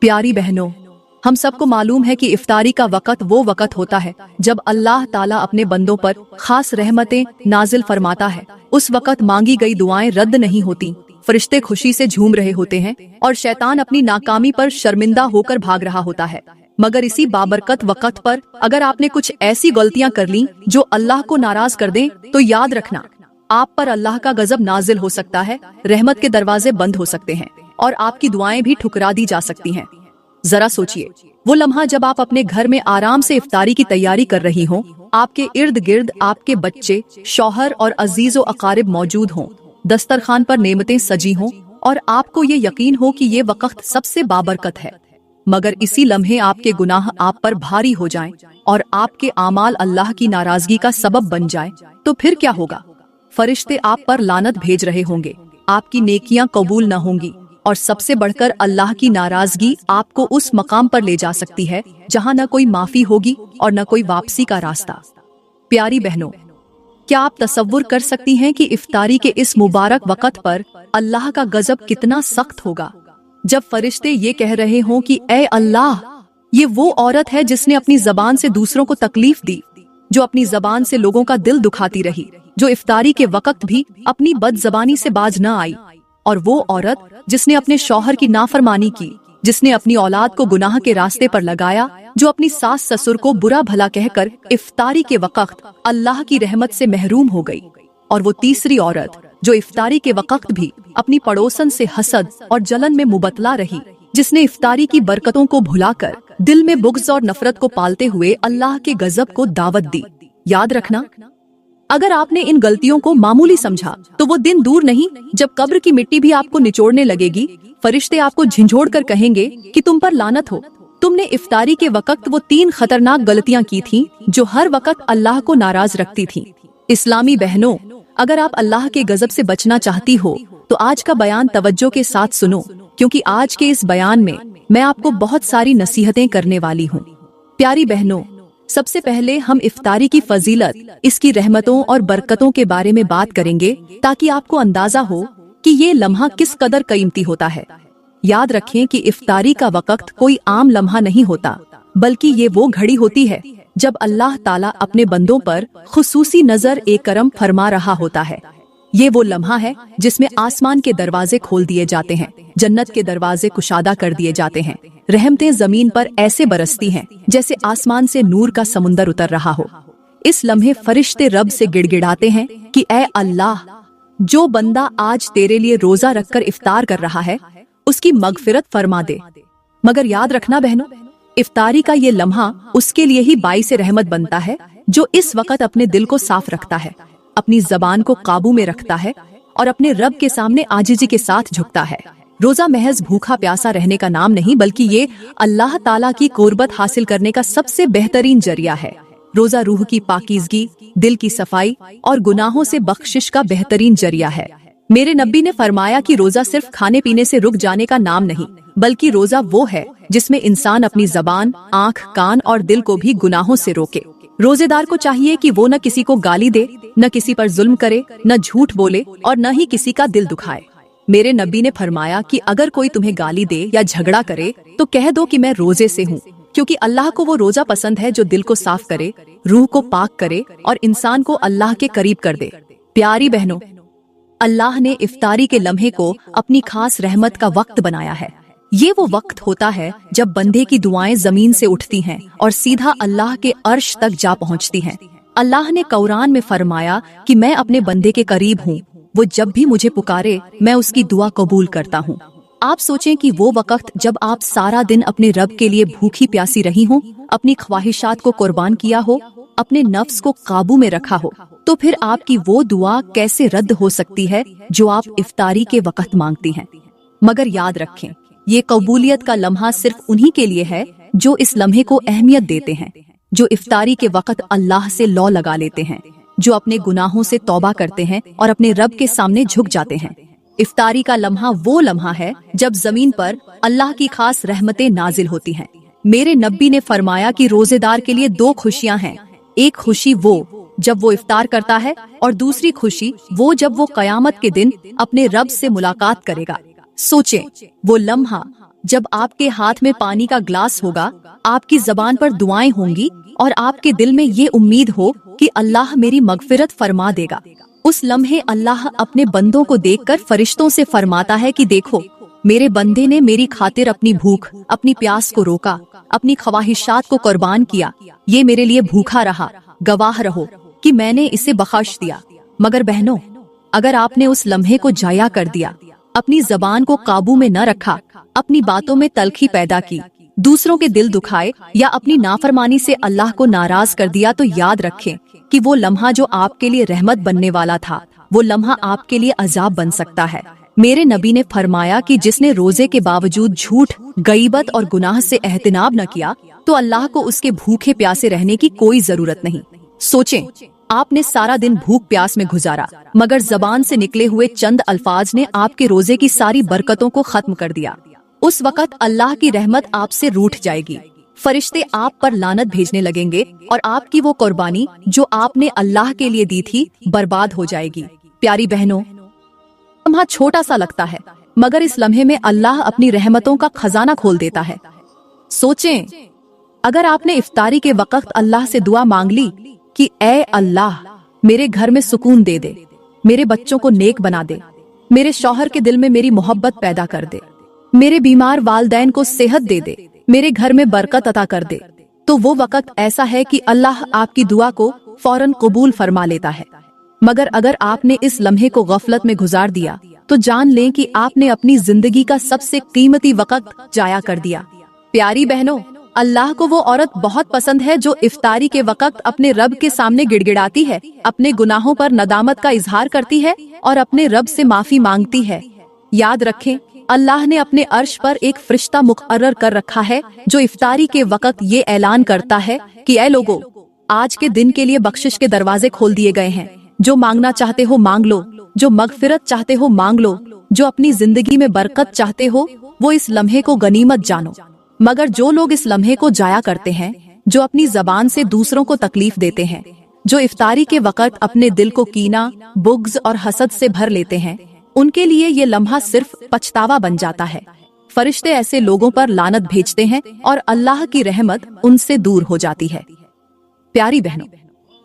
प्यारी बहनों, हम सबको मालूम है कि इफ्तारी का वक़्त वो वक़्त होता है जब अल्लाह ताला अपने बंदों पर खास रहमतें नाजिल फरमाता है। उस वक़्त मांगी गई दुआएं रद्द नहीं होती, फरिश्ते खुशी से झूम रहे होते हैं और शैतान अपनी नाकामी पर शर्मिंदा होकर भाग रहा होता है। मगर इसी बाबरकत वक़्त पर अगर आपने कुछ ऐसी गलतियां कर ली जो अल्लाह को नाराज कर दें, तो याद रखना आप पर अल्लाह का गजब नाजिल हो सकता है, रहमत के दरवाजे बंद हो सकते हैं और आपकी दुआएं भी ठुकरा दी जा सकती हैं। जरा सोचिए, वो लम्हा जब आप अपने घर में आराम से इफ्तारी की तैयारी कर रही हों, आपके इर्द गिर्द आपके बच्चे, शौहर और अजीज व अकारिब मौजूद हों, दस्तरखान पर नेमतें सजी हों और आपको ये यकीन हो कि ये वक़्त सबसे बाबरकत है, मगर इसी लम्हे आपके गुनाह आप पर भारी हो जाएं और आपके आमाल अल्लाह की नाराजगी का सबब बन जाए, तो फिर क्या होगा? फरिश्ते आप पर लानत भेज रहे होंगे, आपकी नेकियां कबूल न होंगी और सबसे बढ़कर अल्लाह की नाराजगी आपको उस मकाम पर ले जा सकती है जहां न कोई माफी होगी और न कोई वापसी का रास्ता। प्यारी बहनों, क्या आप तसव्वुर कर सकती हैं कि इफ्तारी के इस मुबारक वक़्त पर अल्लाह का गजब कितना सख्त होगा, जब फरिश्ते ये कह रहे हों कि ए अल्लाह, ये वो औरत है जिसने अपनी जबान से दूसरों को तकलीफ दी, जो अपनी जबान से लोगों का दिल दुखाती रही, जो इफ्तारी के वक़्त भी अपनी बदजबानी से बाज न आई, और वो औरत जिसने अपने शौहर की नाफरमानी की, जिसने अपनी औलाद को गुनाह के रास्ते पर लगाया, जो अपनी सास ससुर को बुरा भला कहकर इफ्तारी के वक़्त अल्लाह की रहमत से महरूम हो गई, और वो तीसरी औरत जो इफ्तारी के वक़्त भी अपनी पड़ोसन से हसद और जलन में मुबतला रही, जिसने इफ्तारी की बरकतों को भुलाकर दिल में बुग़्ज़ और नफरत को पालते हुए अल्लाह के गजब को दावत दी। याद रखना, अगर आपने इन गलतियों को मामूली समझा तो वो दिन दूर नहीं जब कब्र की मिट्टी भी आपको निचोड़ने लगेगी, फरिश्ते आपको झिंझोड़ कर कहेंगे कि तुम पर लानत हो, तुमने इफ्तारी के वक़्त वो 3 खतरनाक गलतियां की थीं जो हर वक़्त अल्लाह को नाराज रखती थीं। इस्लामी बहनों, अगर आप अल्लाह के गजब से बचना चाहती हो तो आज का बयान तवज्जो के साथ सुनो, क्योंकि आज के इस बयान में मैं आपको बहुत सारी नसीहतें करने वाली हूँ। प्यारी बहनों, सबसे पहले हम इफ्तारी की फजीलत, इसकी रहमतों और बरकतों के बारे में बात करेंगे ताकि आपको अंदाजा हो कि ये लम्हा किस कदर कीमती होता है। याद रखें कि इफ्तारी का वक़्त कोई आम लम्हा नहीं होता, बल्कि ये वो घड़ी होती है जब अल्लाह ताला अपने बंदों पर खुसूसी नजर ए करम फरमा रहा होता है। ये वो लम्हा है जिसमें आसमान के दरवाजे खोल दिए जाते हैं, जन्नत के दरवाजे कुशादा कर दिए जाते हैं, रहमतें जमीन पर ऐसे बरसती हैं जैसे आसमान से नूर का समुंदर उतर रहा हो। इस लम्हे फरिश्ते रब से गिड़गिड़ाते हैं कि ए अल्लाह, जो बंदा आज तेरे लिए रोजा रखकर इफ्तार कर रहा है उसकी मगफिरत फरमा दे। मगर याद रखना बहनों, इफ्तारी का ये लम्हा उसके लिए ही बाइस रहमत बनता है जो इस वक़्त अपने दिल को साफ रखता है, अपनी जबान को काबू में रखता है और अपने रब के सामने आजिजी के साथ झुकता है। रोजा महज भूखा प्यासा रहने का नाम नहीं, बल्कि ये अल्लाह ताला की कुर्बत हासिल करने का सबसे बेहतरीन जरिया है। रोजा रूह की पाकीज़गी, दिल की सफाई और गुनाहों से बख्शिश का बेहतरीन जरिया है। मेरे नबी ने फरमाया कि रोजा सिर्फ खाने पीने से रुक जाने का नाम नहीं, बल्कि रोजा वो है जिसमें इंसान अपनी जबान, आँख, कान और दिल को भी गुनाहों से रोके। रोजेदार को चाहिए कि वो न किसी को गाली दे, न किसी पर जुल्म करे, न झूठ बोले और न ही किसी का दिल दुखाए। मेरे नबी ने फरमाया कि अगर कोई तुम्हें गाली दे या झगड़ा करे तो कह दो कि मैं रोजे से हूँ, क्योंकि अल्लाह को वो रोजा पसंद है जो दिल को साफ करे, रूह को पाक करे और इंसान को अल्लाह के करीब कर दे। प्यारी बहनों, अल्लाह ने इफ्तारी के लम्हे को अपनी खास रहमत का वक्त बनाया है। ये वो वक्त होता है जब बंदे की दुआएं जमीन से उठती हैं और सीधा अल्लाह के अर्श तक जा पहुंचती हैं। अल्लाह ने कुरान में फरमाया कि मैं अपने बंदे के करीब हूँ, वो जब भी मुझे पुकारे मैं उसकी दुआ कबूल करता हूँ। आप सोचें कि वो वक्त जब आप सारा दिन अपने रब के लिए भूखी प्यासी रही हों, अपनी ख्वाहिशात को कुर्बान किया हो, अपने नफ्स को काबू में रखा हो, तो फिर आपकी वो दुआ कैसे रद्द हो सकती है जो आप इफ्तारी के वक्त मांगती हैं। मगर याद रखें, ये कबूलियत का लम्हा सिर्फ उन्हीं के लिए है जो इस लम्हे को अहमियत देते हैं, जो इफ्तारी के वक्त अल्लाह से लौ लगा लेते हैं, जो अपने गुनाहों से तौबा करते हैं और अपने रब के सामने झुक जाते हैं। इफ्तारी का लम्हा वो लम्हा है जब जमीन पर अल्लाह की खास रहमतें नाजिल होती हैं। मेरे नबी ने फरमाया कि रोजेदार के लिए 2 खुशियां हैं, एक खुशी वो जब वो इफ्तार करता है और दूसरी खुशी वो जब वो कयामत के दिन अपने रब से मुलाकात करेगा। सोचें, वो लम्हा जब आपके हाथ में पानी का ग्लास होगा, आपकी जबान पर दुआएं होंगी और आपके दिल में ये उम्मीद हो कि अल्लाह मेरी मगफिरत फरमा देगा, उस लम्हे अल्लाह अपने बंदों को देखकर फरिश्तों से फरमाता है कि देखो, मेरे बंदे ने मेरी खातिर अपनी भूख, अपनी प्यास को रोका, अपनी ख्वाहिशात को कुर्बान किया, ये मेरे लिए भूखा रहा, गवाह रहो कि मैंने इसे बख्श दिया। मगर बहनों, अगर आपने उस लम्हे को जाया कर दिया, अपनी जबान को काबू में न रखा, अपनी बातों में तल्खी पैदा की, दूसरों के दिल दुखाए या अपनी नाफरमानी से अल्लाह को नाराज कर दिया, तो याद रखें कि वो लम्हा जो आपके लिए रहमत बनने वाला था, वो लम्हा आपके लिए अजाब बन सकता है। मेरे नबी ने फरमाया कि जिसने रोजे के बावजूद झूठ, गईबत और गुनाह से एहतिनाब न किया, तो अल्लाह को उसके भूखे प्यासे रहने की कोई जरूरत नहीं। सोचें, आपने सारा दिन भूख प्यास में गुजारा, मगर जबान से निकले हुए चंद अल्फाज ने आपके रोजे की सारी बरकतों को खत्म कर दिया। उस वक़्त अल्लाह की रहमत आपसे रूठ जाएगी, फरिश्ते आप पर लानत भेजने लगेंगे और आपकी वो कुर्बानी जो आपने अल्लाह के लिए दी थी बर्बाद हो जाएगी। प्यारी बहनों, लम्हा छोटा सा लगता है, मगर इस लम्हे में अल्लाह अपनी रहमतों का खजाना खोल देता है। सोचें, अगर आपने इफ्तारी के वक़्त अल्लाह से दुआ मांग ली कि ऐ अल्लाह, मेरे घर में सुकून दे दे, मेरे बच्चों को नेक बना दे, मेरे शौहर के दिल में मेरी मोहब्बत पैदा कर दे, मेरे बीमार वालदैन को सेहत दे दे, मेरे घर में बरकत अता कर दे, तो वो वक़्त ऐसा है कि अल्लाह आपकी दुआ को फौरन कबूल फरमा लेता है। मगर अगर आपने इस लम्हे को गफलत में गुजार दिया, तो जान लें कि आपने अपनी जिंदगी का सबसे कीमती वक़्त जाया कर दिया। प्यारी बहनों, अल्लाह को वो औरत बहुत पसंद है जो इफ्तारी के वक़्त अपने रब के सामने गिड़गिड़ाती है, अपने गुनाहों पर नदामत का इजहार करती है और अपने रब से माफी मांगती है। याद रखें, अल्लाह ने अपने अर्श पर एक फरिश्ता मुकर्रर कर रखा है जो इफ्तारी के वक़्त ये ऐलान करता है कि ऐ लोगों, आज के दिन के लिए बख्शिश के दरवाजे खोल दिए गए हैं, जो मांगना चाहते हो मांग लो, जो मगफिरत चाहते हो मांग लो, जो अपनी जिंदगी में बरकत चाहते हो वो इस लम्हे को गनीमत जानो। मगर जो लोग इस लम्हे को जाया करते हैं, जो अपनी जबान से दूसरों को तकलीफ देते हैं, जो इफ्तारी के वक़्त अपने दिल को कीना, बुग़्ज़ और हसद से भर लेते हैं, उनके लिए ये लम्हा सिर्फ पछतावा बन जाता है। फरिश्ते ऐसे लोगों पर लानत भेजते हैं और अल्लाह की रहमत उनसे दूर हो जाती है। प्यारी बहनों,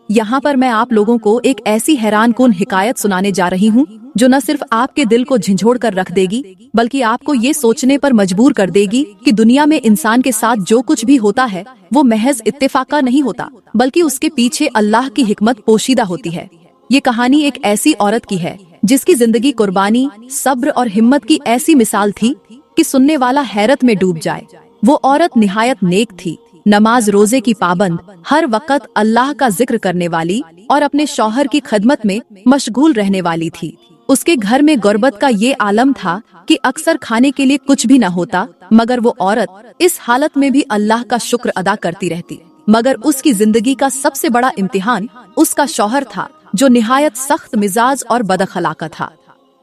यहाँ पर मैं आप लोगों को एक ऐसी हैरान कुन हिकायत सुनाने जा रही हूँ जो न सिर्फ आपके दिल को झंझोड़ कर रख देगी, बल्कि आपको ये सोचने पर मजबूर कर देगी कि दुनिया में इंसान के साथ जो कुछ भी होता है वो महज इत्तेफाका नहीं होता, बल्कि उसके पीछे अल्लाह की हिकमत पोशीदा होती है। ये कहानी एक ऐसी औरत की है जिसकी जिंदगी कुर्बानी, सब्र और हिम्मत की ऐसी मिसाल थी कि सुनने वाला हैरत में डूब जाए। वो औरत निहायत नेक थी, नमाज रोजे की पाबंद, हर वक़्त अल्लाह का जिक्र करने वाली और अपने शौहर की खदमत में मशगूल रहने वाली थी। उसके घर में गुर्बत का ये आलम था कि अक्सर खाने के लिए कुछ भी न होता, मगर वो औरत इस हालत में भी अल्लाह का शुक्र अदा करती रहती। मगर उसकी जिंदगी का सबसे बड़ा इम्तिहान उसका शौहर था, जो निहायत सख्त मिजाज और बदअखलाका था।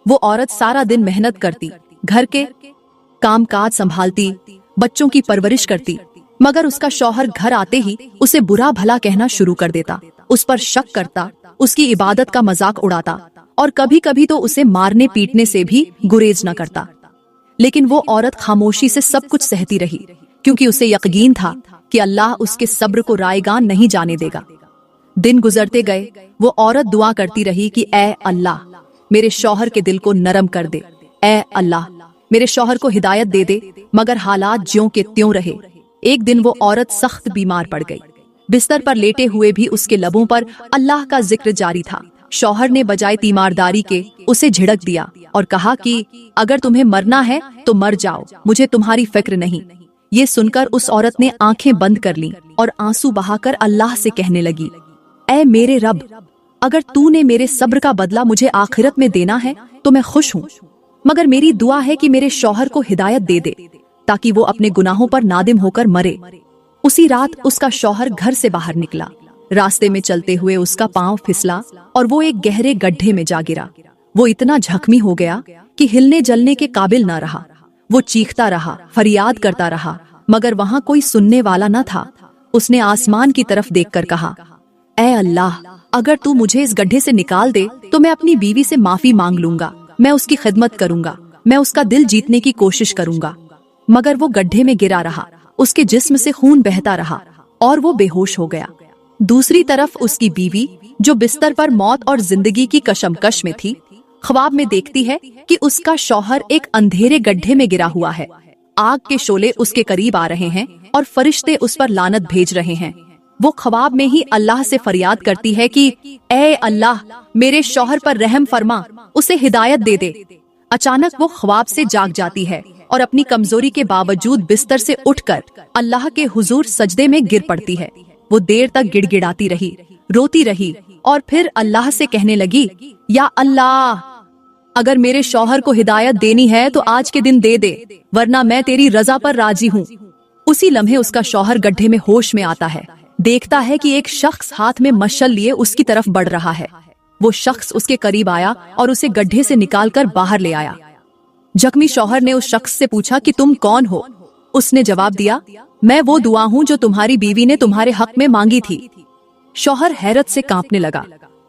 वो औरत सारा दिन मेहनत करती, घर के काम काज संभालती, बच्चों की परवरिश करती, मगर उसका शौहर घर आते ही उसे बुरा भला कहना शुरू कर देता, उस पर शक करता, उसकी इबादत का मजाक उड़ाता और कभी कभी तो उसे मारने पीटने से भी गुरेज न करता। लेकिन वो औरत खामोशी से सब कुछ सहती रही, क्योंकि उसे यकीन था कि अल्लाह उसके सब्र को रायगान नहीं जाने देगा। दिन गुजरते गए, वो औरत दुआ करती रही कि ऐ अल्लाह, मेरे शौहर के दिल को नरम कर दे, ऐ अल्लाह, मेरे शौहर को हिदायत दे दे। मगर हालात ज्यों के त्यों रहे। एक दिन वो औरत सख्त बीमार पड़ गई। बिस्तर पर लेटे हुए भी उसके लबों पर अल्लाह का जिक्र जारी था। शौहर ने बजाय तीमारदारी के उसे झिड़क दिया और कहा कि अगर तुम्हें मरना है तो मर जाओ, मुझे तुम्हारी फिक्र नहीं। ये सुनकर उस औरत ने आंखें बंद कर लीं और आंसू बहाकर अल्लाह से कहने लगी, ऐ मेरे रब, अगर तूने मेरे सब्र का बदला मुझे आखिरत में देना है तो मैं खुश हूँ, मगर मेरी दुआ है कि मेरे शौहर को हिदायत दे दे ताकि वो अपने गुनाहों पर नादिम होकर मरे। उसी रात उसका शौहर घर से बाहर निकला। रास्ते में चलते हुए उसका पांव फिसला और वो एक गहरे गड्ढे में जा गिरा। वो इतना जख्मी हो गया कि हिलने जलने के काबिल न रहा। वो चीखता रहा, फरियाद करता रहा, मगर वहाँ कोई सुनने वाला न था। उसने आसमान की तरफ देखकर कहा, ऐ अल्लाह, अगर तू मुझे इस गड्ढे से निकाल दे तो मैं अपनी बीवी से माफी मांग लूंगा, मैं उसकी खिदमत करूंगा, मैं उसका दिल जीतने की कोशिश करूंगा। मगर वो गड्ढे में गिरा रहा, उसके जिस्म से खून बहता रहा और वो बेहोश हो गया। दूसरी तरफ उसकी बीवी, जो बिस्तर पर मौत और जिंदगी की कशमकश में थी, ख्वाब में देखती है कि उसका शौहर एक अंधेरे गड्ढे में गिरा हुआ है। आग के शोले उसके करीब आ रहे हैं और फरिश्ते उस पर लानत भेज रहे हैं। वो ख्वाब में ही अल्लाह से फरियाद करती है कि ऐ अल्लाह, मेरे शौहर पर रहम फरमा, उसे हिदायत दे दे। अचानक वो ख्वाब से जाग जाती है और अपनी कमजोरी के बावजूद बिस्तर से उठकर अल्लाह के हुजूर सजदे में गिर पड़ती है। वो देर तक गिड़गिड़ाती रही, रोती रही और फिर अल्लाह से कहने लगी, या अल्लाह, अगर मेरे शौहर को हिदायत देनी है तो आज के दिन दे दे, वरना मैं तेरी रजा पर राजी हूँ। उसी लम्हे उसका शौहर गड्ढे में होश में आता है। देखता है कि एक शख्स हाथ में मशल लिए उसकी तरफ बढ़ रहा है। वो शख्स उसके करीब आया और उसे गड्ढे से निकालकर बाहर ले आया। जख्मी शौहर ने उस शख्स से पूछा कि तुम कौन हो? उसने जवाब दिया, मैं वो दुआ हूँ जो तुम्हारी बीवी ने तुम्हारे हक में मांगी थी। शौहर हैरत से कांपने लगा।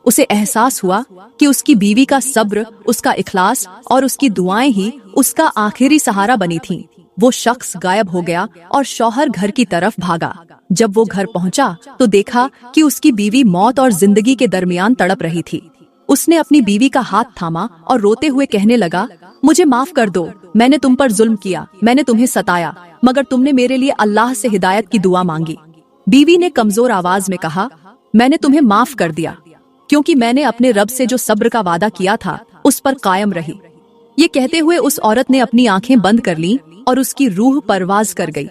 उसे एहसास हुआ कि उसकी बीवी का सब्र, उसका इखलास और उसकी दुआएं ही उसका आखिरी सहारा बनी थीं। वो शख्स गायब हो गया और शौहर घर की तरफ भागा। जब वो घर पहुंचा तो देखा कि उसकी बीवी मौत और जिंदगी के दरमियान तड़प रही थी। उसने अपनी बीवी का हाथ थामा और रोते हुए कहने लगा, मुझे माफ कर दो, मैंने तुम पर जुल्म किया, मैंने तुम्हें सताया, मगर तुमने मेरे लिए अल्लाह से हिदायत की दुआ मांगी। बीवी ने कमजोर आवाज में कहा, मैंने तुम्हें माफ कर दिया, क्योंकि मैंने अपने रब से जो सब्र का वादा किया था उस पर कायम रही। ये कहते हुए उस औरत ने अपनी आंखें बंद कर लीं और उसकी रूह परवाज कर गई।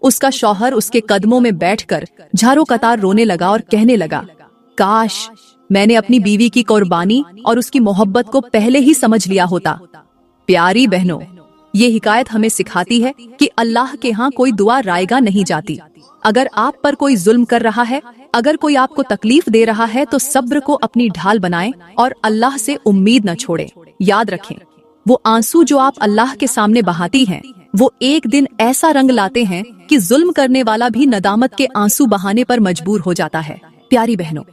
उसका शौहर उसके कदमों में बैठकर झारों कतार रोने लगा और कहने लगा, काश मैंने अपनी बीवी की कुर्बानी और उसकी मोहब्बत को पहले ही समझ लिया होता। प्यारी बहनों, ये हिकायत हमें सिखाती है कि अल्लाह के यहाँ कोई दुआ रायगा नहीं जाती। अगर आप पर कोई जुल्म कर रहा है, अगर कोई आपको तकलीफ दे रहा है, तो सब्र को अपनी ढाल बनाएं और अल्लाह से उम्मीद न छोड़ें। याद रखें, वो आंसू जो आप अल्लाह के सामने बहाती हैं, वो एक दिन ऐसा रंग लाते हैं कि जुल्म करने वाला भी नदामत के आंसू बहाने पर मजबूर हो जाता है। प्यारी बहनों,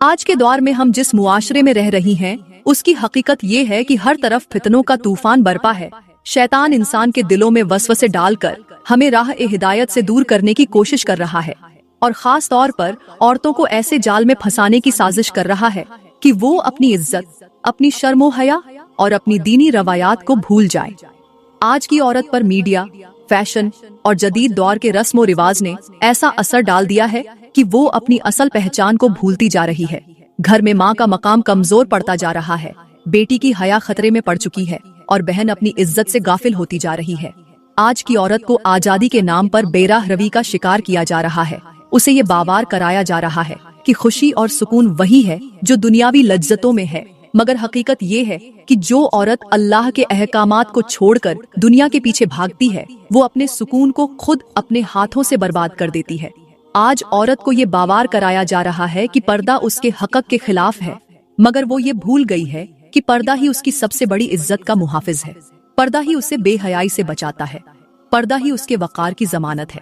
आज के दौर में हम जिस मुआशरे में रह रही हैं, उसकी हकीकत ये है कि हर तरफ फितनों का तूफान बरपा है। शैतान इंसान के दिलों में वसवसे डालकर हमें राह-ए-हिदायत से दूर करने की कोशिश कर रहा है और खास तौर पर औरतों को ऐसे जाल में फंसाने की साजिश कर रहा है कि वो अपनी इज्जत, अपनी शर्मो हया और अपनी दीनी रवायात को भूल जाए। आज की औरत पर मीडिया, फैशन और जदीद दौर के रस्म और रिवाज ने ऐसा असर डाल दिया है कि वो अपनी असल पहचान को भूलती जा रही है। घर में माँ का मकाम कमजोर पड़ता जा रहा है, बेटी की हया खतरे में पड़ चुकी है और बहन अपनी इज्जत से गाफिल होती जा रही है। आज की औरत को आजादी के नाम पर बेराह रवी का शिकार किया जा रहा है। उसे ये बावार कराया जा रहा है कि खुशी और सुकून वही है जो दुनियावी लज्जतों में है, मगर हकीकत ये है कि जो औरत अल्लाह के अहकामात को छोड़कर दुनिया के पीछे भागती है, वो अपने सुकून को खुद अपने हाथों से बर्बाद कर देती है। आज औरत को ये बावार कराया जा रहा है कि पर्दा उसके हक़ के खिलाफ है, मगर वो ये भूल गई है कि पर्दा ही उसकी सबसे बड़ी इज्जत का मुहाफिज है। पर्दा ही उसे बेहयाई से बचाता है, पर्दा ही उसके वक़ार की जमानत है।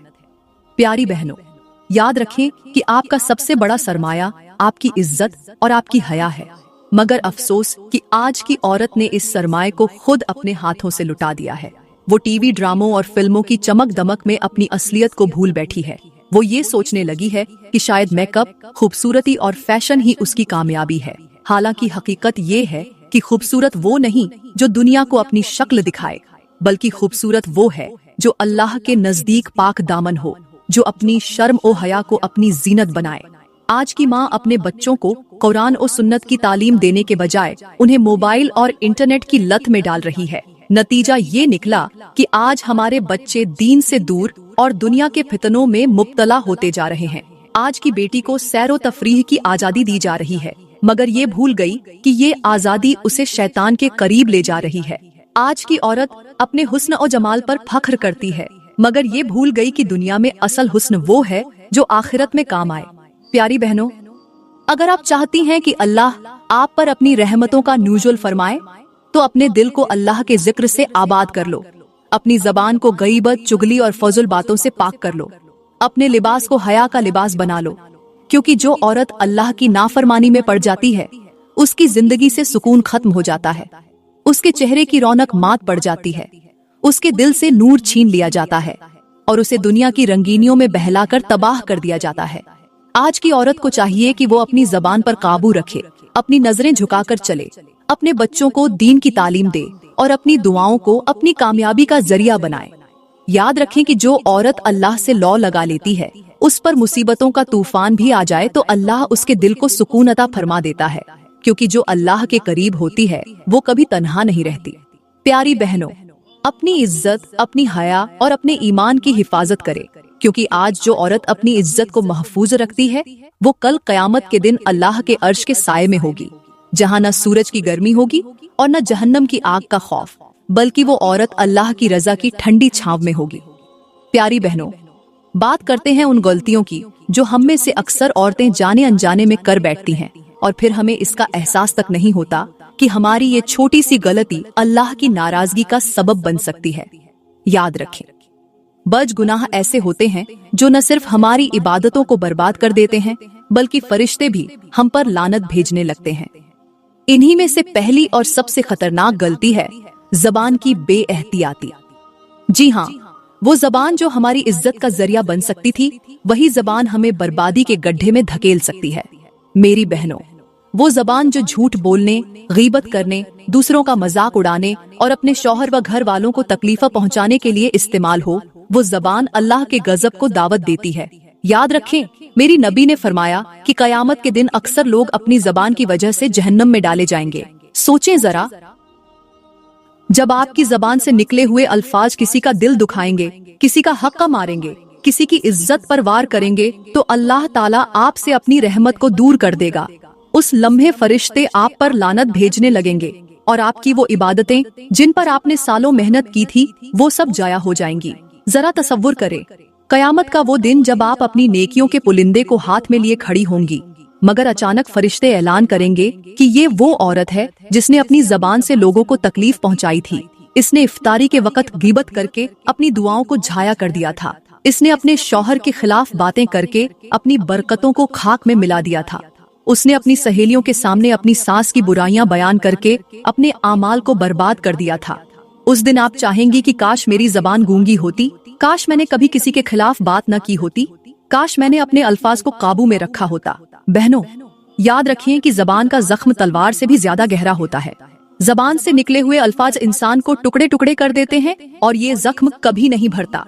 प्यारी बहनों, याद रखें कि आपका सबसे बड़ा सरमाया आपकी इज्जत और आपकी हया है, मगर अफसोस कि आज की औरत ने इस सरमाए को खुद अपने हाथों से लुटा दिया है। वो टीवी ड्रामों और फिल्मों की चमक दमक में अपनी असलियत को भूल बैठी है। वो ये सोचने लगी है कि शायद मेकअप, खूबसूरती और फैशन ही उसकी कामयाबी है। हालांकि हकीकत ये है कि खूबसूरत वो नहीं जो दुनिया को अपनी शक्ल दिखाए, बल्कि खूबसूरत वो है जो अल्लाह के नजदीक पाक दामन हो, जो अपनी शर्म और हया को अपनी जीनत बनाए। आज की माँ अपने बच्चों को कुरान और सुन्नत की तालीम देने के बजाय उन्हें मोबाइल और इंटरनेट की लत में डाल रही है। नतीजा ये निकला कि आज हमारे बच्चे दीन से दूर और दुनिया के फितनों में मुब्तला होते जा रहे हैं। आज की बेटी को सैरो तफरीह की आजादी दी जा रही है, मगर ये भूल गई कि ये आजादी उसे शैतान के करीब ले जा रही है। आज की औरत अपने हुस्न और जमाल पर फख्र करती है, मगर ये भूल गई कि दुनिया में असल हुस्न वो है जो आखिरत में काम आए। प्यारी बहनों, अगर आप चाहती हैं कि अल्लाह आप पर अपनी रहमतों का नूजुल फरमाए, तो अपने दिल को अल्लाह के जिक्र से आबाद कर लो। अपनी जबान को गईबत, चुगली और फजूल बातों से पाक कर लो। अपने लिबास को हया का लिबास बना लो, क्योंकि जो औरत अल्लाह की नाफरमानी में पड़ जाती है, उसकी जिंदगी से सुकून खत्म हो जाता है, उसके चेहरे की रौनक मात पड़ जाती है, उसके दिल से नूर छीन लिया जाता है और उसे दुनिया की रंगीनियों में बहलाकर तबाह कर दिया जाता है। आज की औरत को चाहिए कि वो अपनी जबान पर काबू रखे, अपनी नजरें झुकाकर चले, अपने बच्चों को दीन की तालीम दे और अपनी दुआओं को अपनी कामयाबी का जरिया बनाए। याद रखें कि जो औरत अल्लाह से लौ लगा लेती है, उस पर मुसीबतों का तूफान भी आ जाए तो अल्लाह उसके दिल को सुकून अता फरमा देता है, क्योंकि जो अल्लाह के करीब होती है वो कभी तन्हा नहीं रहती। प्यारी बहनों, अपनी इज्जत, अपनी हया और अपने ईमान की हिफाजत करे, क्योंकि आज जो औरत अपनी इज्जत को महफूज रखती है वो कल कयामत के दिन अल्लाह के अर्श के साये में होगी, जहाँ न सूरज की गर्मी होगी और न जहन्नम की आग का खौफ, बल्कि वो औरत अल्लाह की रजा की ठंडी छांव में होगी। प्यारी बहनों, बात करते हैं उन गलतियों की जो हम में से अक्सर औरतें जाने अनजाने में कर बैठती हैं और फिर हमें इसका एहसास तक नहीं होता कि हमारी ये छोटी सी गलती अल्लाह की नाराजगी का सबब बन सकती है। याद रखें, बज गुनाह ऐसे होते हैं जो न सिर्फ हमारी इबादतों को बर्बाद कर देते हैं, बल्कि फरिश्ते भी हम पर लानत भेजने लगते हैं। इन्हीं में से पहली और सबसे खतरनाक गलती है जबान की बेएहतियाती। जी हाँ, वो जबान जो हमारी इज्जत का जरिया बन सकती थी, वही जबान हमें बर्बादी के गड्ढे में धकेल सकती है। मेरी बहनों, वो जबान जो झूठ बोलने, गीबत करने, दूसरों का मजाक उड़ाने और अपने शौहर व घर वालों को तकलीफा पहुंचाने के लिए इस्तेमाल हो, वो जबान अल्लाह के गजब को दावत देती है। याद रखें, मेरी नबी ने फरमाया कि कयामत के दिन अक्सर लोग अपनी जबान की वजह से जहन्नम में डाले जाएंगे। सोचें जरा, जब आपकी जबान से निकले हुए अल्फाज किसी का दिल दुखाएंगे, किसी का हक का मारेंगे, किसी की इज्जत पर वार करेंगे, तो अल्लाह ताला आपसे अपनी रहमत को दूर कर देगा। उस लम्हे फरिश्ते आप पर लानत भेजने लगेंगे और आपकी वो इबादतें जिन पर आपने सालों मेहनत की थी, वो सब जाया हो जाएंगी। जरा तसव्वुर करें, कयामत का वो दिन जब आप अपनी नेकियों के पुलिंदे को हाथ में लिए खड़ी होंगी, मगर अचानक फरिश्ते ऐलान करेंगे कि ये वो औरत है जिसने अपनी जबान से लोगों को तकलीफ पहुंचाई थी। इसने इफ्तारी के वक्त गीबत करके अपनी दुआओं को झाया कर दिया था। इसने अपने शौहर के खिलाफ बातें करके अपनी बरकतों को खाक में मिला दिया था। उसने अपनी सहेलियों के सामने अपनी सास की बुराइयां बयान करके अपने आमाल को बर्बाद कर दिया था। उस दिन आप चाहेंगी कि काश मेरी जबान गूंगी होती, काश मैंने कभी किसी के खिलाफ बात न की होती, काश मैंने अपने अल्फाज को काबू में रखा होता। बहनों, याद रखिए कि जबान का जख्म तलवार से भी ज्यादा गहरा होता है। जबान से निकले हुए अल्फाज इंसान को टुकड़े टुकड़े कर देते हैं और ये जख्म कभी नहीं भरता।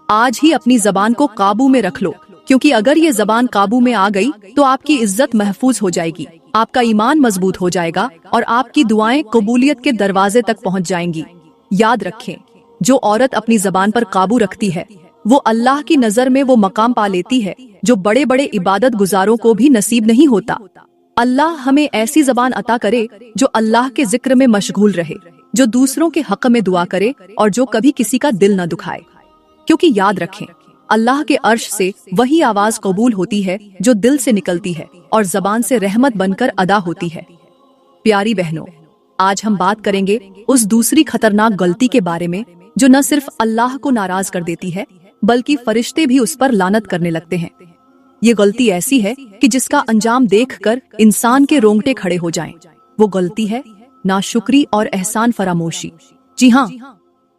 आज ही अपनी जबान को काबू में रख लो, क्योंकि अगर ये जबान काबू में आ गई तो आपकी इज्जत महफूज हो जाएगी, आपका ईमान मजबूत हो जाएगा और आपकी दुआएं कबूलियत के दरवाजे तक पहुंच जाएंगी। याद रखें, जो औरत अपनी जबान पर काबू रखती है वो अल्लाह की नजर में वो मकाम पा लेती है जो बड़े बड़े इबादत गुजारों को भी नसीब नहीं होता। अल्लाह हमें ऐसी जबान अता करे जो अल्लाह के जिक्र में मशगूल रहे, जो दूसरों के हक में दुआ करे और जो कभी किसी का दिल न दुखाए। क्योंकि याद रखें, अल्लाह के अर्श से वही आवाज कबूल होती है जो दिल से निकलती है और जबान से रहमत बनकर अदा होती है। प्यारी बहनों, आज हम बात करेंगे उस दूसरी खतरनाक गलती के बारे में जो न सिर्फ अल्लाह को नाराज कर देती है, बल्कि फरिश्ते भी उस पर लानत करने लगते हैं। ये गलती ऐसी है कि जिसका अंजाम देखकर इंसान के रोंगटे खड़े हो जाएं। वो गलती है नाशुक्री और एहसान फरामोशी। जी हाँ,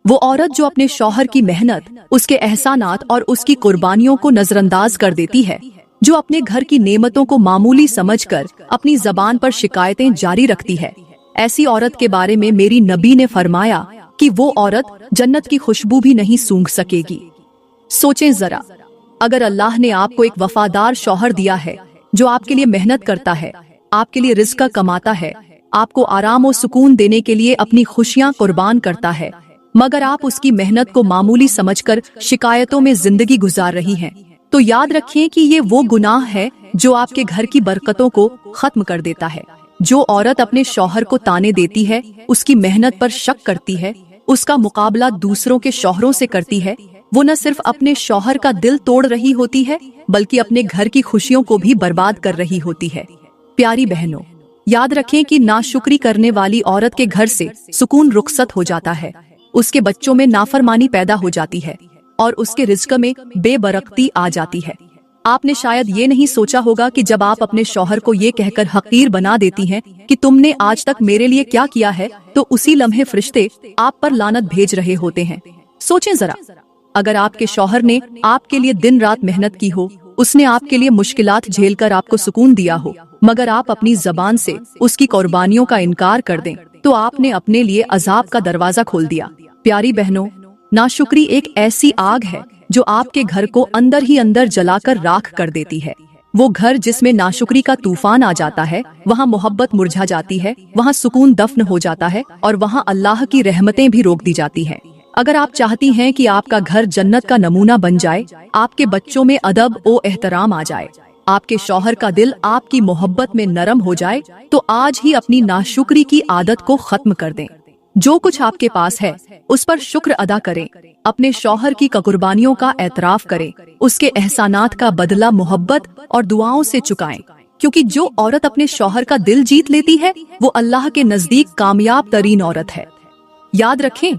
वो औरत जो अपने शौहर की मेहनत, उसके एहसानात और उसकी कुर्बानियों को नजरअंदाज कर देती है, जो अपने घर की नेमतों को मामूली समझकर अपनी जबान पर शिकायतें जारी रखती है। ऐसी औरत के बारे में मेरी नबी ने फरमाया कि वो औरत जन्नत की खुशबू भी नहीं सूंघ सकेगी। सोचें जरा, अगर अल्लाह ने आपको एक वफादार शौहर दिया है जो आपके लिए मेहनत करता है, आपके लिए रिज़्क कमाता है, आपको आराम और सुकून देने के लिए अपनी खुशियां कुर्बान करता है, मगर आप उसकी मेहनत को मामूली समझकर शिकायतों में जिंदगी गुजार रही हैं, तो याद रखिए कि ये वो गुनाह है जो आपके घर की बरकतों को खत्म कर देता है। जो औरत अपने शौहर को ताने देती है, उसकी मेहनत पर शक करती है, उसका मुकाबला दूसरों के शौहरों से करती है, वो न सिर्फ अपने शौहर का दिल तोड़ रही होती है, बल्कि अपने घर की खुशियों को भी बर्बाद कर रही होती है। प्यारी बहनों, याद रखें कि नाशुक्री करने वाली औरत के घर से सुकून रुखसत हो जाता है, उसके बच्चों में नाफरमानी पैदा हो जाती है और उसके रिज़्क में बेबरकती आ जाती है। आपने शायद ये नहीं सोचा होगा कि जब आप अपने शौहर को ये कहकर हकीर बना देती हैं कि तुमने आज तक मेरे लिए क्या किया है, तो उसी लम्हे फरिश्ते आप पर लानत भेज रहे होते हैं। सोचें जरा, अगर आपके शौहर ने आपके लिए दिन रात मेहनत की हो, उसने आपके लिए मुश्किलात झेलकर आपको सुकून दिया हो, मगर आप अपनी जबान से उसकी कुर्बानियों का इनकार कर दें, तो आपने अपने लिए अजाब का दरवाजा खोल दिया। प्यारी बहनों, नाशुक्री एक ऐसी आग है जो आपके घर को अंदर ही अंदर जलाकर राख कर देती है। वो घर जिसमें नाशुक्री का तूफान आ जाता है, वहाँ मोहब्बत मुरझा जाती है, वहाँ सुकून दफन हो जाता है और वहाँ अल्लाह की रहमतें भी रोक दी जाती है। अगर आप चाहती हैं कि आपका घर जन्नत का नमूना बन जाए, आपके बच्चों में अदब ओ एहतराम आ जाए, आपके शौहर का दिल आपकी मोहब्बत में नरम हो जाए, तो आज ही अपनी नाशुक्री की आदत को खत्म कर दें। जो कुछ आपके पास है उस पर शुक्र अदा करें, अपने शौहर की कुर्बानियों का एतराफ करें, उसके एहसानात का बदला मोहब्बत और दुआओं से चुकाएं, क्योंकि जो औरत अपने शौहर का दिल जीत लेती है वो अल्लाह के नजदीक कामयाब तरीन औरत है। याद रखें,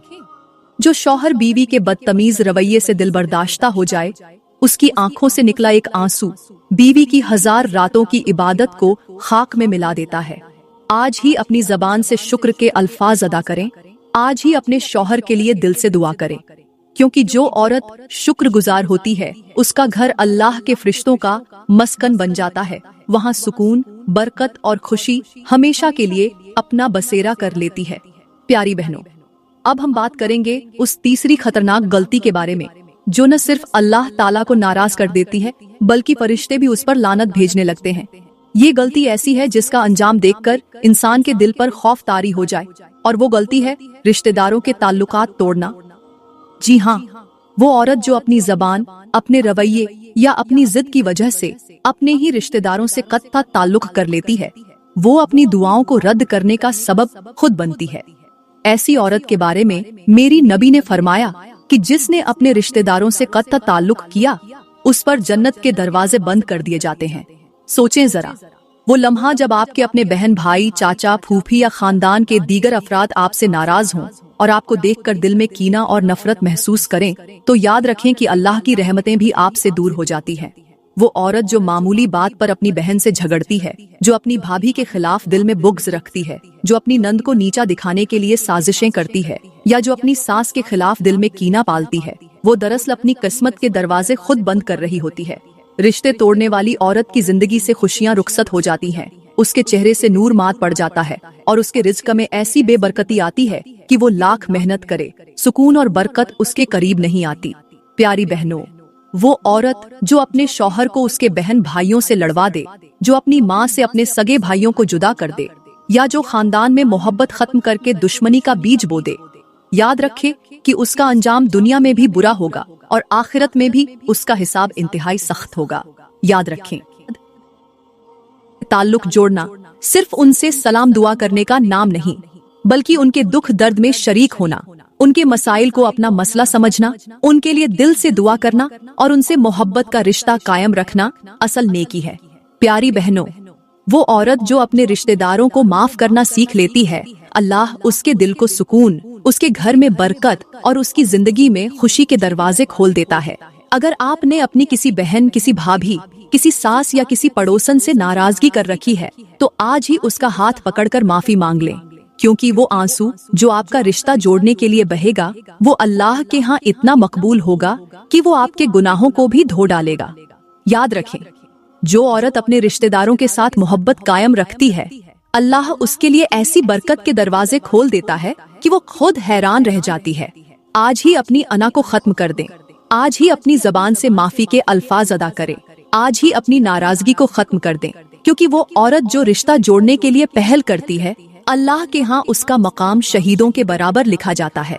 जो शौहर बीवी के बदतमीज रवैये से दिल बर्दाश्ता हो जाए, उसकी आंखों से निकला एक आंसू बीवी की 1000 रातों की इबादत को खाक में मिला देता है। आज ही अपनी जबान से शुक्र के अल्फाज अदा करें, आज ही अपने शौहर के लिए दिल से दुआ करें, क्योंकि जो औरत शुक्रगुजार होती है उसका घर अल्लाह के फरिश्तों का मस्कन बन जाता है। वहाँ सुकून, बरकत और खुशी हमेशा के लिए अपना बसेरा कर लेती है। प्यारी बहनों, अब हम बात करेंगे उस तीसरी खतरनाक गलती के बारे में जो न सिर्फ अल्लाह ताला को नाराज कर देती है बल्कि फरिश्ते भी उस पर लानत भेजने लगते हैं। ये गलती ऐसी है जिसका अंजाम देखकर इंसान के दिल पर खौफ तारी हो जाए, और वो गलती है रिश्तेदारों के ताल्लुकात तोड़ना। जी हाँ, वो औरत जो अपनी जबान, अपने रवैये या अपनी जिद की वजह से अपने ही रिश्तेदारों से कत्ता ताल्लुक कर लेती है, वो अपनी दुआओं को रद्द करने का सबब खुद बनती है। ऐसी औरत के बारे में मेरी नबी ने फरमाया कि जिसने अपने रिश्तेदारों से कत्ता ताल्लुक किया उस पर जन्नत के दरवाजे बंद कर दिए जाते हैं। सोचें जरा, वो लम्हा जब आपके अपने बहन भाई, चाचा, फूफी या खानदान के दीगर अफराद आपसे नाराज हों और आपको देखकर दिल में कीना और नफरत महसूस करें, तो याद रखें कि अल्लाह की रहमतें भी आपसे दूर हो जाती हैं। वो औरत जो मामूली बात पर अपनी बहन से झगड़ती है, जो अपनी भाभी के खिलाफ दिल में बुग़्ज़ रखती है, जो अपनी नंद को नीचा दिखाने के लिए साजिशें करती है, या जो अपनी सास के खिलाफ दिल में कीना पालती है, वो दरअसल अपनी किस्मत के दरवाजे खुद बंद कर रही होती है। रिश्ते तोड़ने वाली औरत की जिंदगी से खुशियां रुखसत हो जाती हैं, उसके चेहरे से नूर मात पड़ जाता है और उसके रिज्क में ऐसी बेबरकती आती है कि वो लाख मेहनत करे, सुकून और बरकत उसके करीब नहीं आती। प्यारी बहनों, वो औरत जो अपने शौहर को उसके बहन भाइयों से लड़वा दे, जो अपनी माँ से अपने सगे भाइयों को जुदा कर दे, या जो खानदान में मोहब्बत खत्म करके दुश्मनी का बीज बो दे, याद रखे कि उसका अंजाम दुनिया में भी बुरा होगा और आखिरत में भी उसका हिसाब इंतहाई सख्त होगा। याद रखें, ताल्लुक जोड़ना सिर्फ उनसे सलाम दुआ करने का नाम नहीं, बल्कि उनके दुख दर्द में शरीक होना, उनके मसाइल को अपना मसला समझना, उनके लिए दिल से दुआ करना और उनसे मोहब्बत का रिश्ता कायम रखना असल नेकी है। प्यारी बहनों, वो औरत जो अपने रिश्तेदारों को माफ करना सीख लेती है, अल्लाह उसके दिल को सुकून, उसके घर में बरकत और उसकी जिंदगी में खुशी के दरवाजे खोल देता है। अगर आपने अपनी किसी बहन, किसी भाभी, किसी सास या किसी पड़ोसन से नाराजगी कर रखी है, तो आज ही उसका हाथ पकड़कर माफी मांग लें, क्योंकि वो आंसू जो आपका रिश्ता जोड़ने के लिए बहेगा, वो अल्लाह के यहाँ इतना मकबूल होगा कि वो आपके गुनाहों को भी धो डालेगा। याद रखें, जो औरत अपने रिश्तेदारों के साथ मोहब्बत कायम रखती है, अल्लाह उसके लिए ऐसी बरकत के दरवाजे खोल देता है कि वो खुद हैरान रह जाती है। आज ही अपनी अना को खत्म कर दें, आज ही अपनी जबान से माफी के अल्फाज अदा करें, आज ही अपनी नाराजगी को खत्म कर दें, क्योंकि वो औरत जो रिश्ता जोड़ने के लिए पहल करती है, अल्लाह के यहाँ उसका मकाम शहीदों के बराबर लिखा जाता है।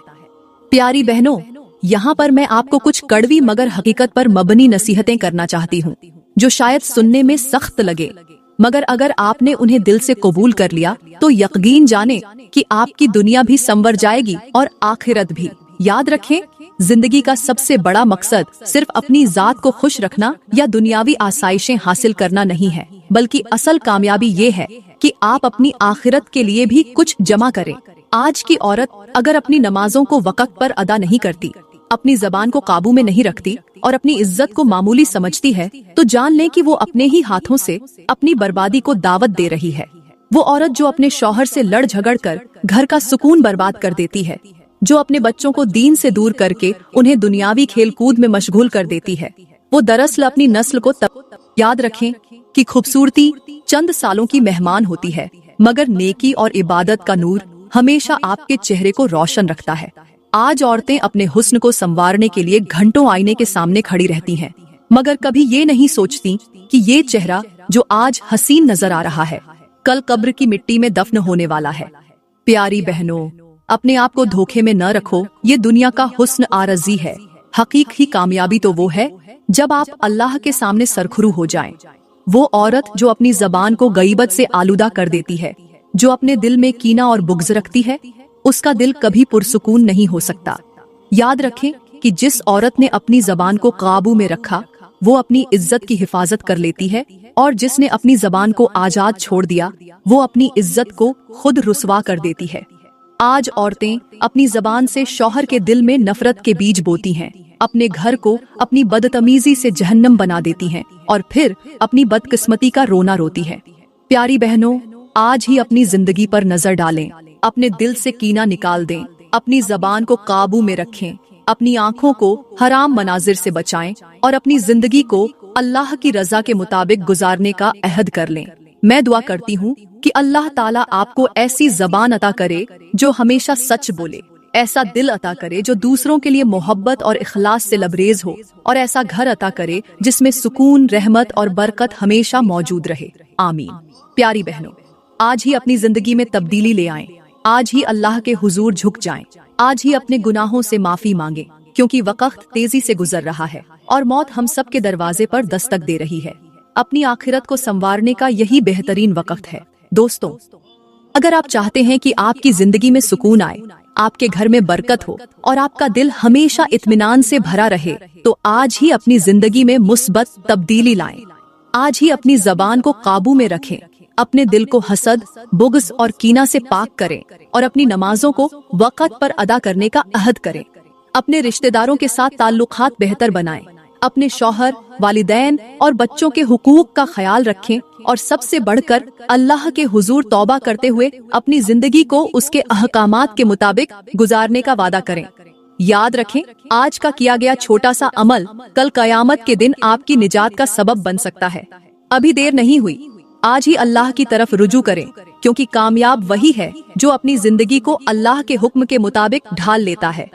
प्यारी बहनों, यहाँ पर मैं आपको कुछ कड़वी मगर हकीकत पर मबनी नसीहतें करना चाहती हूँ, जो शायद सुनने में सख्त लगे, मगर अगर आपने उन्हें दिल से कबूल कर लिया तो यकीन जाने कि आपकी दुनिया भी संवर जाएगी और आखिरत भी। याद रखें, जिंदगी का सबसे बड़ा मकसद सिर्फ अपनी जात को खुश रखना या दुनियावी आसाइशें हासिल करना नहीं है, बल्कि असल कामयाबी ये है कि आप अपनी आखिरत के लिए भी कुछ जमा करें। आज की औरत अगर अपनी नमाजों को वक्त पर अदा नहीं करती, अपनी जबान को काबू में नहीं रखती और अपनी इज्जत को मामूली समझती है तो जान लें कि वो अपने ही हाथों से अपनी बर्बादी को दावत दे रही है। वो औरत जो अपने शौहर से लड़ झगड़ कर घर का सुकून बर्बाद कर देती है, जो अपने बच्चों को दीन से दूर करके उन्हें दुनियावी खेल कूद में मशगूल कर देती है, वो दरअसल अपनी नस्ल को याद रखें कि खूबसूरती चंद सालों की मेहमान होती है, मगर नेकी और इबादत का नूर हमेशा आपके चेहरे को रोशन रखता है। आज औरतें अपने हुस्न को संवारने के लिए घंटों आईने के सामने खड़ी रहती हैं, मगर कभी ये नहीं सोचती कि ये चेहरा जो आज हसीन नजर आ रहा है कल कब्र की मिट्टी में दफन होने वाला है। प्यारी बहनों, अपने आप को धोखे में न रखो। ये दुनिया का हुस्न आरजी है। हकीकी कामयाबी तो वो है जब आप अल्लाह के सामने सरखुरू हो जाएं। वो औरत जो अपनी जबान को गईबत से आलूदा कर देती है, जो अपने दिल में कीना और बुग़्ज़ रखती है, उसका दिल कभी पुरसुकून नहीं हो सकता। याद रखें कि जिस औरत ने अपनी जबान को काबू में रखा वो अपनी इज्जत की हिफाजत कर लेती है, और जिसने अपनी जबान को आजाद छोड़ दिया वो अपनी इज्जत को खुद रुसवा कर देती है। आज औरतें अपनी जबान से शौहर के दिल में नफरत के बीज बोती हैं, अपने घर को अपनी बदतमीजी से जहन्नम बना देती हैं और फिर अपनी बदकिस्मती का रोना रोती है। प्यारी बहनों, आज ही अपनी जिंदगी पर नजर डालें, अपने दिल से कीना निकाल दें, अपनी जबान को काबू में रखें, अपनी आँखों को हराम मनाजिर से बचाएं और अपनी जिंदगी को अल्लाह की रजा के मुताबिक गुजारने का अहद कर लें। मैं दुआ करती हूँ कि अल्लाह ताला आपको ऐसी जबान अता करे जो हमेशा सच बोले, ऐसा दिल अता करे जो दूसरों के लिए मोहब्बत और इखलास से लबरेज हो, और ऐसा घर अता करे जिसमें सुकून, रहमत और बरकत हमेशा मौजूद रहे। आमीन। प्यारी बहनों, आज ही अपनी जिंदगी में तब्दीली ले आएं, आज ही अल्लाह के हुजूर झुक जाएं, आज ही अपने गुनाहों से माफी मांगे, क्योंकि वक्त तेजी से गुजर रहा है और मौत हम सब के दरवाजे पर दस्तक दे रही है। अपनी आखिरत को संवारने का यही बेहतरीन वक्त है। दोस्तों, अगर आप चाहते हैं कि आपकी जिंदगी में सुकून आए, आपके घर में बरकत हो और आपका दिल हमेशा इत्मीनान से भरा रहे, तो आज ही अपनी जिंदगी में मुस्बत तब्दीली लाएं। आज ही अपनी जबान को काबू में रखें, अपने दिल को हसद, बुग़्ज़ और कीना से पाक करें और अपनी नमाजों को वक़्त पर अदा करने का अहद करें। अपने रिश्तेदारों के साथ ताल्लुकात बेहतर बनाएं, अपने शौहर, वालिदैन और बच्चों के हुकूक का ख्याल रखें और सबसे बढ़कर अल्लाह के हुजूर तौबा करते हुए अपनी जिंदगी को उसके अहकामात के मुताबिक गुजारने का वादा करें। याद रखें, आज का किया गया छोटा सा अमल कल कयामत के दिन आपकी निजात का सबब बन सकता है। अभी देर नहीं हुई, आज ही अल्लाह की तरफ रुजू करें, क्योंकि कामयाब वही है जो अपनी जिंदगी को अल्लाह के हुक्म के मुताबिक ढाल लेता है।